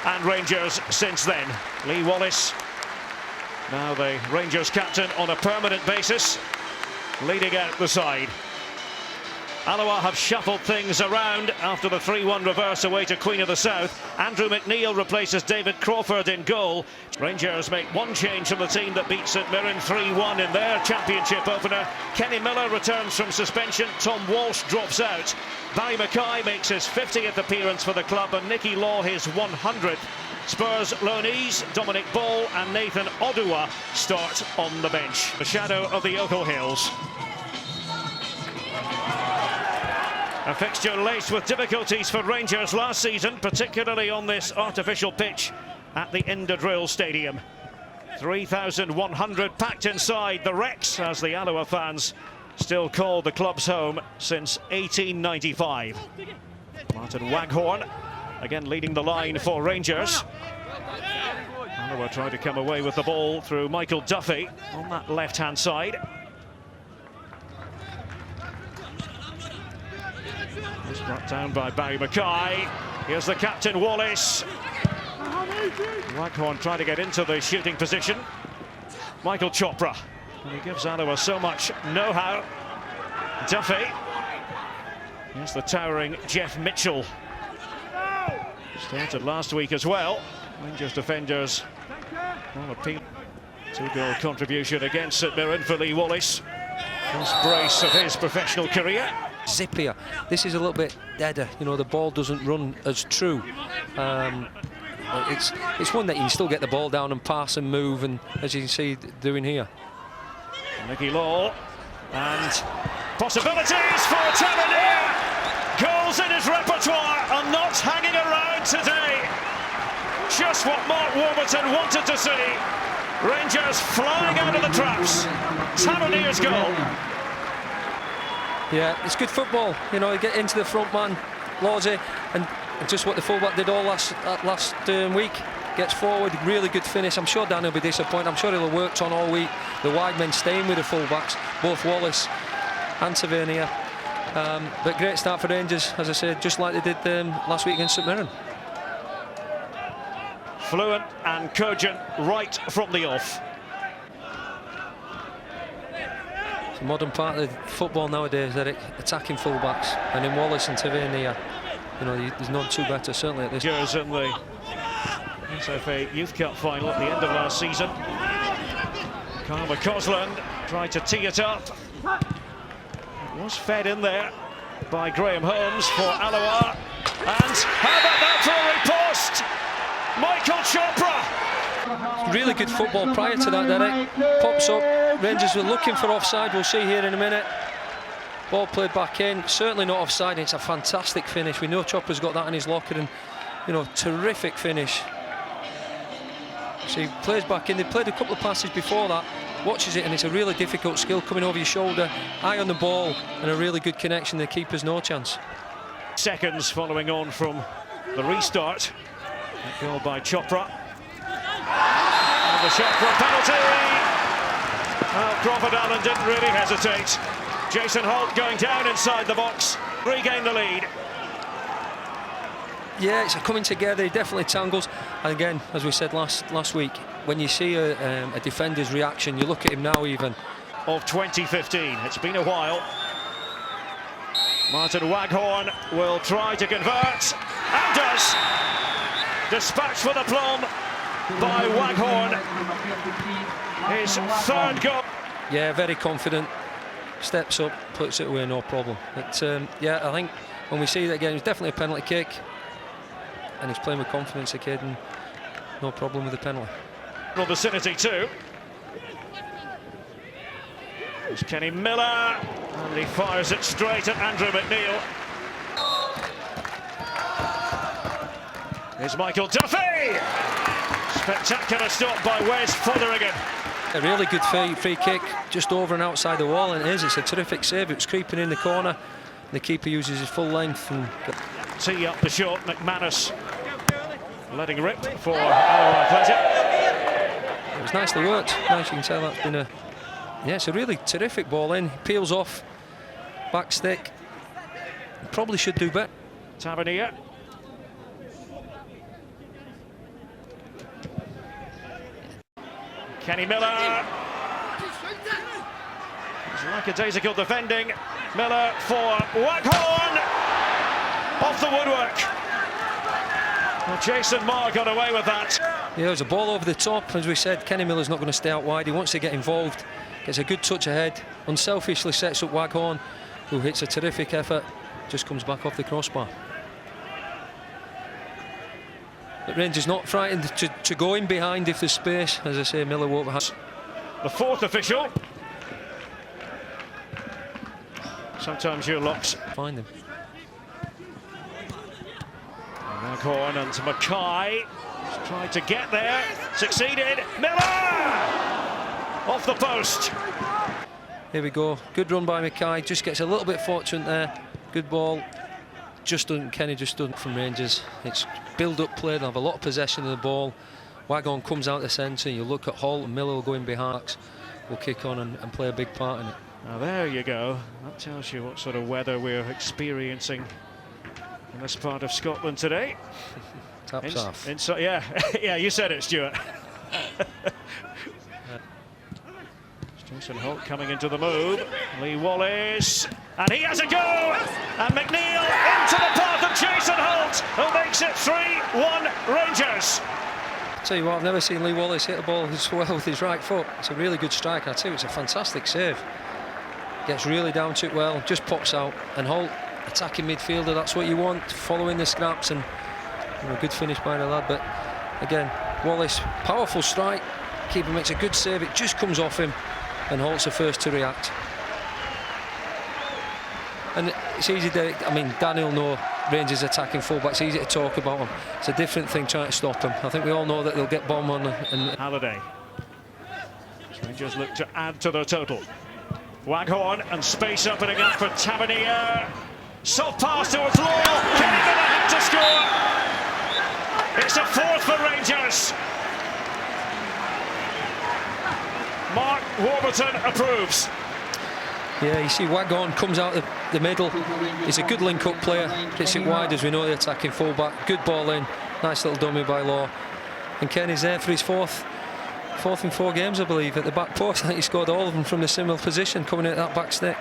And Rangers since then. Lee Wallace, now the Rangers captain on a permanent basis, leading out the side. Alloa have shuffled things around after the 3-1 reverse away to Queen of the South. Andrew McNeil replaces David Crawford in goal. Rangers make one change from the team that beat St Mirren 3-1 in their championship opener. Kenny Miller returns from suspension. Tom Walsh drops out. Barry Mackay makes his 50th appearance for the club and Nicky Law his 100th. Spurs loanees Dominic Ball and Nathan Oduwa start on the bench. The shadow of the Oakle Hills. A fixture laced with difficulties for Rangers last season, particularly on this artificial pitch at the Indodrill Stadium. 3,100 packed inside the Rex, as the Alloa fans still call the club's home since 1895. Martin Waghorn again leading the line for Rangers. Alloa trying to come away with the ball through Michael Duffy on that left-hand side. It's brought down by Barry Mackay. Here's the captain, Wallace. Waghorn trying to get into the shooting position. Michael Chopra. And he gives Alloa so much know-how. Duffy. Here's the towering Jeff Mitchell. Started last week as well. Rangers defenders on appeal. 2-goal contribution against St Mirren for Lee Wallace. First brace of his professional career. Zippier. This is a little bit deader, you know, the ball doesn't run as true. It's one that you can still get the ball down and pass and move, and as you can see doing here. Nicky Law, and possibilities for Tavernier. Goals in his repertoire are not hanging around today. Just what Mark Warburton wanted to see. Rangers flying out of the traps. Tavernier's goal. Yeah, it's good football, you know, you get into the front man, Lawsy, and just what the fullback did all last week, gets forward, really good finish. I'm sure Dan will be disappointed, I'm sure he'll have worked on all week, the wide men staying with the fullbacks, both Wallace and Tavernier. But great start for Rangers, as I said, just like they did last week against St Mirren. Fluent and cogent right from the off. The modern part of football nowadays, Eric, attacking fullbacks, and in Wallace and Tavernier, you know, there's none too better, certainly at this. Rangers in the SFA Youth Cup final at the end of last season. Carl McCausland tried to tee it up. It was fed in there by Graham Holmes for Alloa. And how about that for a post? Michael Chopra. Really good football prior to that, Derek. Pops up, Rangers were looking for offside, we'll see here in a minute. Ball played back in, certainly not offside, it's a fantastic finish. We know Chopra's got that in his locker, and, you know, terrific finish. So he plays back in, they played a couple of passes before that, watches it, and it's a really difficult skill coming over your shoulder, eye on the ball, and a really good connection, the keeper's no chance. Seconds following on from the restart. That goal by Chopra. And the shot for a penalty. Well, Crawford Allen didn't really hesitate. Jason Holt going down inside the box, regain the lead. Yeah, it's a coming together, he definitely tangles. And again, as we said last week, when you see a defender's reaction, you look at him now even. Of 2015, it's been a while. Martin Waghorn will try to convert, and does. Dispatched for the plum by Waghorn. His third goal. Yeah, very confident. Steps up, puts it away, no problem. But yeah, I think when we see that again, it's definitely a penalty kick, and he's playing with confidence, the kid, and no problem with the penalty. Vicinity too. There's Kenny Miller, and he fires it straight at Andrew McNeil. Here's Michael Duffy! Spectacular stop by Wes Fotheringham. A really good free kick, just over and outside the wall, and it's a terrific save. It was creeping in the corner. The keeper uses his full length. And tee up the shot, McManus letting rip for Alloa Athletic. It was nicely worked. Nice, you can tell that's been it's a really terrific ball in. Peels off, back stick. Probably should do better. Tavernier. Kenny Miller. It's lackadaisical defending. Miller for Waghorn. Off the woodwork. Well, Jason Marr got away with that. Yeah, there's a ball over the top. As we said, Kenny Miller's not going to stay out wide. He wants to get involved. Gets a good touch ahead. Unselfishly sets up Waghorn, who hits a terrific effort. Just comes back off the crossbar. But Rangers not frightened to go in behind if there's space. As I say, Miller won't have. The fourth official. Sometimes your locks Find him. Waghorn and to Mackay. He's tried to get there. Succeeded. Miller! Off the post. Here we go. Good run by Mackay. Just gets a little bit fortunate there. Good ball. Kenny just doesn't from Rangers. It's build-up play. They'll have a lot of possession of the ball. Waghorn comes out the centre. You look at Holt and Miller will go in behind. Will kick on and play a big part in it. Now there you go. That tells you what sort of weather we're experiencing in this part of Scotland today. Taps off. Yeah, yeah, you said it, Stuart. Jason Holt coming into the move. Lee Wallace, and he has a go. And McNeil into the path of Jason Holt, who makes it 3-1 Rangers. I'll tell you what, I've never seen Lee Wallace hit a ball as well with his right foot. It's a really good strike. I tell you, it's a fantastic save. Gets really down to it well, just pops out. And Holt, attacking midfielder, that's what you want, following the scraps, and a good finish by the lad. But again, Wallace, powerful strike. Keeper makes a good save, it just comes off him, and Holt's the first to react. And it's easy to, I mean, Daniel know Rangers attacking fullback, it's easy to talk about them. It's a different thing trying to stop them. I think we all know that they'll get bomb on. And Halliday. Rangers look to add to their total. Waghorn and space opening up for Tavernier. Soft pass towards Law. Kenny Miller had to score. It's a fourth for Rangers. Mark Warburton approves. yeah, you see Waghorn comes out the middle. He's a good link-up player. Gets it wide, as we know, the attacking fullback. Good ball in. Nice little dummy by Law. And Kenny's there for his fourth in 4 games, I believe, at the back post. I think he scored all of them from the similar position, coming in at that back stick.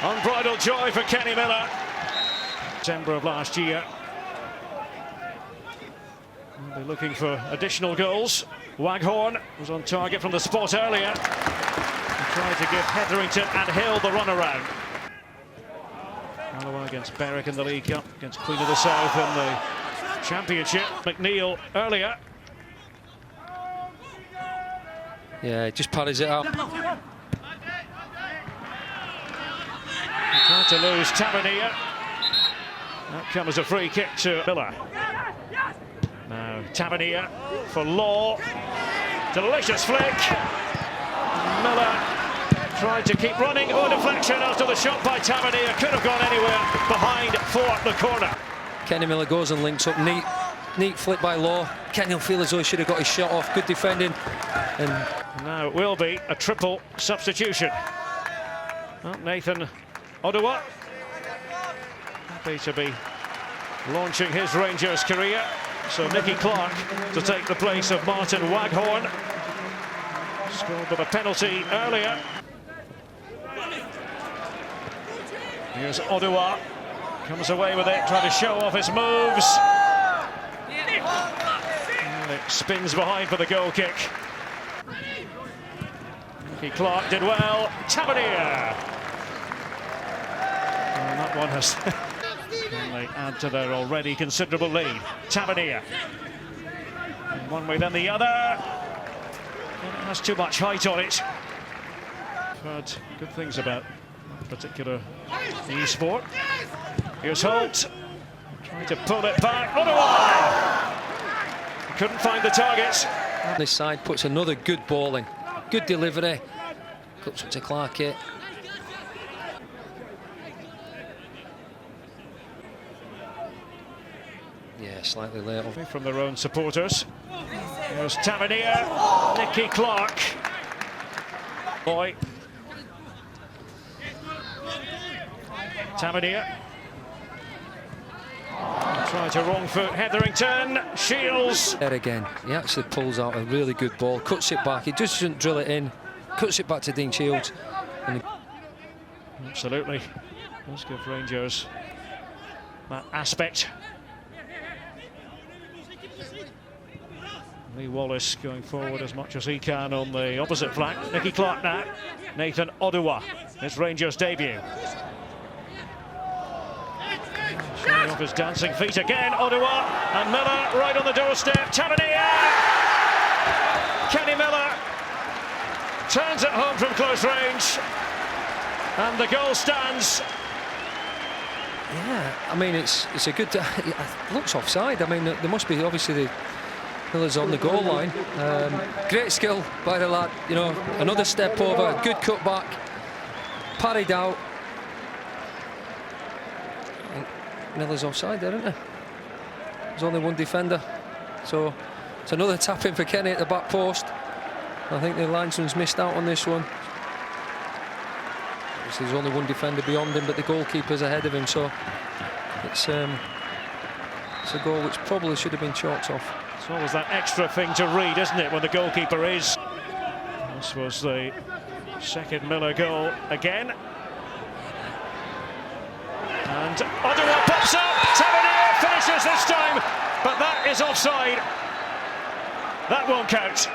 Unbridled joy for Kenny Miller. September of last year. They'll be looking for additional goals. Waghorn was on target from the spot earlier. He tried to give Hetherington and Hill the runaround. Alloa against Berwick in the League Cup, against Queen of the South in the Championship. McNeil earlier. Yeah, just parries it up. Tried to lose Tavernier. That comes a free kick to Miller. Now Tavernier for Law. Delicious flick. Miller tried to keep running. Oh, deflection after the shot by Tavernier. Could have gone anywhere behind for the corner. Kenny Miller goes and links up. Neat flick by Law. Kenny will feel as though he should have got his shot off. Good defending. And now it will be a triple substitution. Oh, Nathan Ottawa happy to be launching his Rangers career. So Nicky Clark to take the place of Martin Waghorn. Scored with a penalty earlier. Here's Ottawa. Comes away with it, trying to show off his moves. And it spins behind for the goal kick. Nicky Clark did well. Tavernier. And that one has... And they add to their already considerable lead. Tavernier. And one way then the other. It has too much height on it. I've heard good things about that particular e-sport. Here's Holt. Trying to pull it back. Ottawa! Couldn't find the targets. this side puts another good ball in. Good delivery. Cuts up to Clark here. Yeah, slightly late. From their own supporters. Here's Tavernier, Nicky Clark. Boy. Tavernier. Try to wrong foot Hetherington, Shields. There again, he actually pulls out a really good ball, cuts it back, he doesn't drill it in, cuts it back to Dean Shields. And absolutely, let's give Rangers that aspect. Lee Wallace going forward as much as he can on the opposite flank. Nicky Clark now, Nathan Oduwa, his Rangers debut. Showing off his dancing feet again, Oduwa, and Miller right on the doorstep, Tavernier! Kenny Miller turns it home from close range, and the goal stands. yeah, I mean, it's a good, it looks offside. I mean, there must be, obviously, the Miller's on the goal line. Great skill by the lad, you know, another step over, good cut back, parried out. Miller's offside there, isn't there? There's only one defender, so it's another tap in for Kenny at the back post. I think the linesman's missed out on this one. Obviously there's only one defender beyond him, but the goalkeeper's ahead of him, so it's a goal which probably should have been chalked off. It's always that extra thing to read, isn't it, when the goalkeeper is. This was the second Miller goal again. And Oduwa pops up, Tavernier finishes this time, but that is offside. That won't count.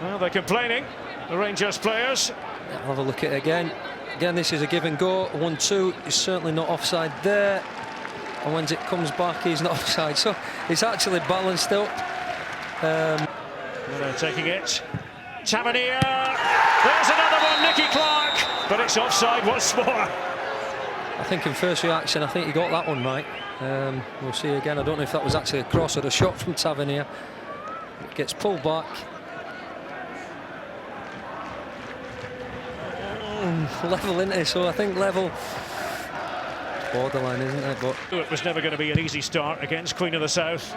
Well, they're complaining, the Rangers players. I'll have a look at it again. Again, this is a give and go. 1-2 is certainly not offside there. And when it comes back, he's not offside. So it's actually balanced up. They're taking it. Tavernier, there's another one, Nicky Clark, but it's offside once more. I think in first reaction, I think he got that one right. We'll see again. I don't know if that was actually a cross or a shot from Tavernier. It gets pulled back. Level, isn't it? So I think level. Borderline, isn't it? But it was never going to be an easy start against Queen of the South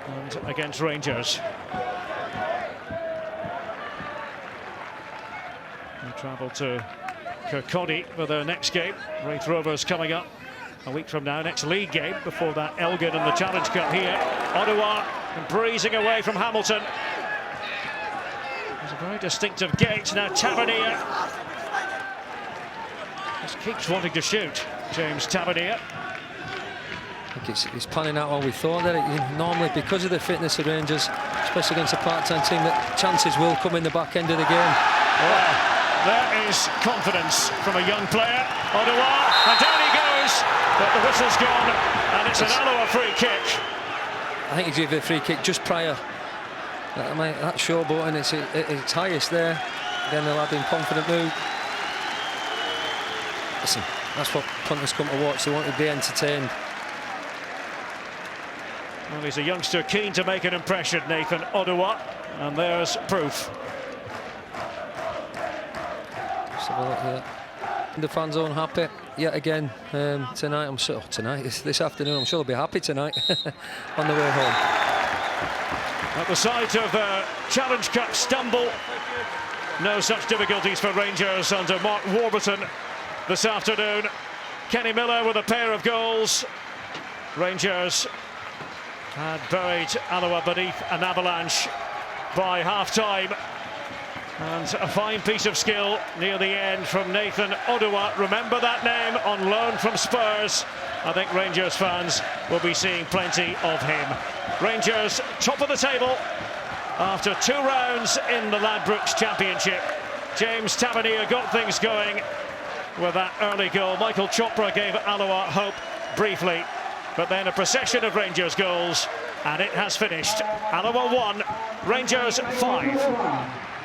and against Rangers. They travel to Kirkcaldy for their next game. Wraith Rovers coming up a week from now, next league game. Before that, Elgin and the Challenge Cup here. Oduwa breezing away from Hamilton. There's a very distinctive gate. Now Tavernier just keeps wanting to shoot. James Tavernier. I think it's panning out all we thought that normally, because of the fitness of Rangers, especially against a part-time team, that chances will come in the back end of the game. Well, there is confidence from a young player. Oduwa, and down he goes, but the whistle's gone, and it's an Alloa free kick. I think he gave the free kick just prior. That showboating, it's highest there. Again, the lad in confident mood. Listen, that's what punters come to watch. They want to be entertained. Well, he's a youngster keen to make an impression, Nathan Oduwa, and there's proof. Let's have a look here. The fan zone happy yet again tonight. I'm sure tonight, this afternoon. I'm sure they'll be happy tonight on the way home. At the site of the Challenge Cup stumble, no such difficulties for Rangers under Mark Warburton this afternoon. Kenny Miller with a pair of goals. Rangers had buried Alloa beneath an avalanche by half-time. And a fine piece of skill near the end from Nathan Oduwa. Remember that name, on loan from Spurs. I think Rangers fans will be seeing plenty of him. Rangers top of the table after 2 rounds in the Ladbrokes Championship. James Tavernier got things going with that early goal. Michael Chopra gave Alloa hope briefly, but then a procession of Rangers goals, and it has finished. Alloa 1, Rangers 5.